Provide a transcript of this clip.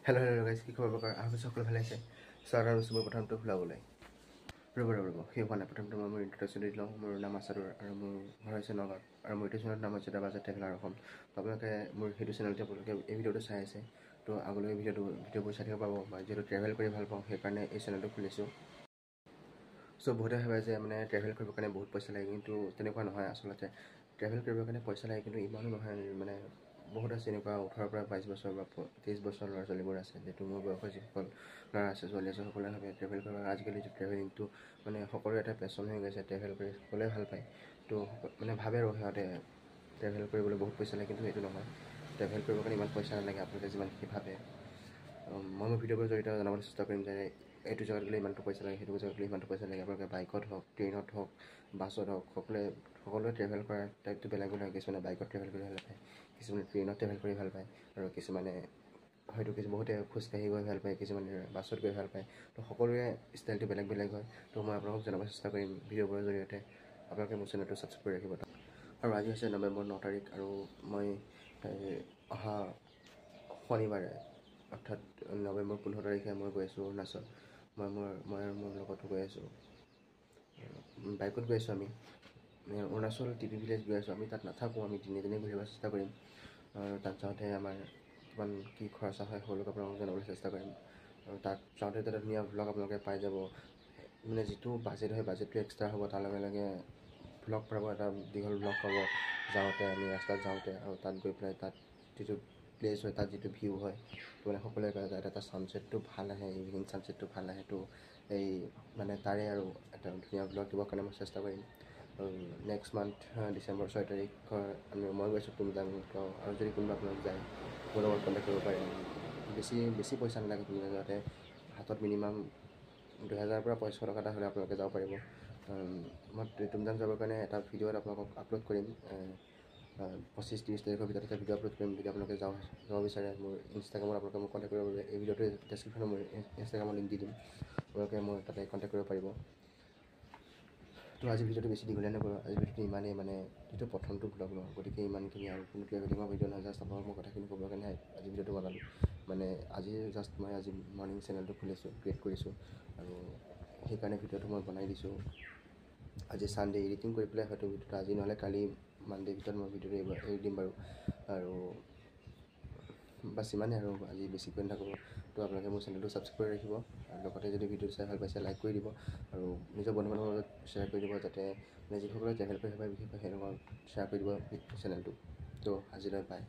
Hello' guys, কি খবৰ প্ৰকাৰ? আহা সকলো ভালে আছে। চাৰ্টাৰ মোৰ প্ৰথমটো খোলাবলৈ ৰ'ব সেই হোৱা নাই। প্ৰথমতে মই মোৰ ইণ্ট্ৰডাকশ্যন দি লওঁ। মোৰ নাম আছাদুৰ আৰু মোৰ ঘৰ হৈছে নগাঁৱত, আৰু মোৰ ইউটিউব চেনেলৰ নাম হৈছে দ্য বাজেট ট্ৰেভেলাৰ অসম। আপোনালোকে মোৰ সেইটো চেনেলতে আপোনালোকে এই ভিডিঅ'টো চাই আছে, তো আগলৈ ভিডিঅ'বোৰ চাই থাকিব পাব। বা যিহেতু ট্ৰেভেল কৰি ভাল পাওঁ, সেইকাৰণে এই চেনেলটো খুলিছোঁ। চ' বহুতে ভাবে যে মানে ট্ৰেভেল কৰিবৰ কাৰণে বহুত পইচা লাগে, কিন্তু তেনেকুৱা নহয়। আচলতে ট্ৰেভেল কৰিবৰ কাৰণে পইচা লাগে, কিন্তু ইমানো নহয়। মানে বহুত আছে এনেকুৱা 18 পৰা 22 বছৰ বা 23 বছৰ ল'ৰা ছোৱালীবোৰ আছে, যিহেতু মোৰ বয়সৰ যিসকল ল'ৰা আছে ছোৱালী আছে, সকলোৱে ভাবে ট্ৰেভেল কৰিব। আজিকালি ট্ৰেভেলিংটো মানে সকলোৰে এটা পেশ্যন হৈ গৈছে, ট্ৰেভেল কৰি সকলোৱে ভাল পায়। তো মানে ভাবে আৰু সিহঁতে ট্ৰেভেল কৰিবলৈ বহুত পইচা লাগে, কিন্তু সেইটো নহয়। ট্ৰেভেল কৰিবৰ কাৰণে ইমান পইচা নালাগে আপোনালোকে যিমানখিনি ভাবে। মই মোৰ ভিডিঅ'বোৰৰ জৰিয়তে জনাবলৈ চেষ্টা কৰিম যে এইটো জেগাত গ'লে ইমানটো পইচা লাগে, সেইটো জেগাত গ'লে ইমানটো পইচা লাগে। আপোনালোকে বাইকত হওক, ট্ৰেইনত হওক, বাছত হওক, সকলোৱে ট্ৰেভেল কৰাৰ টাইপটো বেলেগ বেলেগ। কিছুমানে বাইকত ট্ৰেভেল কৰি ভাল পায়, কিছুমানে ট্ৰেইনত ট্ৰেভেল কৰি ভাল পায়, আৰু কিছুমানে হয়তো বহুতে খোজকাঢ়ি গৈ ভাল পায়, কিছুমানে বাছত গৈ ভাল পায়। তো সকলোৰে ষ্টাইলটো বেলেগ বেলেগ হয়। তো মই আপোনালোকক জনাব চেষ্টা কৰিম ভিডিঅ'বোৰৰ জৰিয়তে। আপোনালোকে মোৰ চেনেলটো ছাবস্ক্ৰাইব কৰি ৰাখিব। আৰু আজি হৈছে নৱেম্বৰ 9 তাৰিখ, আৰু মই অহা শনিবাৰে অৰ্থাৎ নৱেম্বৰ 15 তাৰিখে মই গৈ আছোঁ অৰুণাচল। মই আৰু মোৰ লগতো গৈ আছোঁ, বাইকত গৈ আছোঁ। আমি অৰুণাচল টিপি ভিলেজ গৈ আছোঁ। আমি তাত নাথাকোঁ, আমি দিনে দিনে ঘূৰিব চেষ্টা কৰিম। আৰু তাত যাওঁতে আমাৰ কিমান কি খৰচা হয় সকলোকে আপোনালোকক জনাবলৈ চেষ্টা কৰিম। আৰু তাত যাওঁতে এটা ধুনীয়া ভ্লগ আপোনালোকে পাই যাব। মানে যিটো বাজেট হয়, বাজেটটো এক্সট্ৰা হ'ব। তাৰ লগে লগে ভ্লগ পাব, এটা দীঘল ভ্লগ পাব যাওঁতে, আমি ৰাস্তাত যাওঁতে। আৰু তাত গৈ পেলাই তাত যিটো প্লেচ হয়, তাত যিটো ভিউ হয়, তো মানে সকলোৱে কয় তাত এটা ছানছেটটো ভাল আহে, ইভিনিং ছানছেটটো ভাল আহে। তো এই মানে তাৰে আৰু এটা ধুনীয়া ভ্লগ দিবৰ কাৰণে মই চেষ্টা কৰিম। আৰু নেক্সট মান্থ ডিচেম্বৰ 6 তাৰিখৰ মই গৈছোঁ তুমজাং। আৰু যদি কোনোবা আপোনালোক যায়, মোৰ লগত কণ্টেক্ট কৰিব পাৰে। বেছি পইচা নালাগে তুমজাং যাওঁতে। হাতত মিনিমাম 2000 পৰা 2500 টকা এটা হ'লে আপোনালোকে যাব পাৰিব। মই তুমজাং যাবৰ কাৰণে এটা ভিডিঅ'ত আপোনালোকক আপলোড কৰিম। 25-30 তাৰিখৰ ভিতৰত এটা ভিডিঅ' আপলোড কৰিম। যদি আপোনালোকে যাব বিচাৰে, মোৰ ইনষ্টাগ্ৰামত আপোনালোকে মোক কণ্টেক্ট কৰিব পাৰিব। এই ভিডিঅ'টো ডেছক্ৰিপশ্যনত মোৰ ইনষ্টাগ্ৰামৰ লিংক দি দিম, আপোনালোকে মোৰ তাতে কণ্টেক্ট কৰিব পাৰিব। তো আজি ভিডিঅ'টো বেছি দীঘলীয়া নকৰোঁ। আজি ভিডিঅ'টো ইমানেই, মানে যিটো প্ৰথমটো ভ্লগ ন, গতিকে ইমানখিনি। আৰু কোনো ট্ৰেভেলিঙৰ ভিডিঅ' নহয়, জাষ্ট আপোনালোকক মই কথাখিনি ক'বৰ কাৰণে আজি ভিডিঅ'টো বনালোঁ। মানে মই আজি মৰ্ণিং চেনেলটো খুলিছোঁ, ক্ৰিয়েট কৰিছোঁ, আৰু সেইকাৰণে ভিডিঅ'টো মই বনাই দিছোঁ। আজি ছানডে' এডিটিং কৰি পেলাই হয়তো ভিডিঅ'টো আজি নহ'লে কালি মানডে'ৰ ভিতৰত মই ভিডিঅ'টো এৰি দিম বাৰু। আৰু বাছ ইমানেই, আৰু আজি বেছি কৈ নাথাকোঁ। তো আপোনালোকে মোৰ চেনেলটো ছাবস্ক্ৰাইব কৰি ৰাখিব, আৰু লগতে যদি ভিডিঅ'টো চাই ভাল পাইছে লাইক কৰি দিব, আৰু নিজৰ বন্ধু বান্ধৱৰ মাজত শ্বেয়াৰ কৰি দিব, যাতে যিসকলে ট্ৰেভেল কৰি ভাল পায় বিশেষকৈ তেওঁলোকক শ্বেয়াৰ কৰি দিব চেনেলটো। তো আজিলৈ বাই।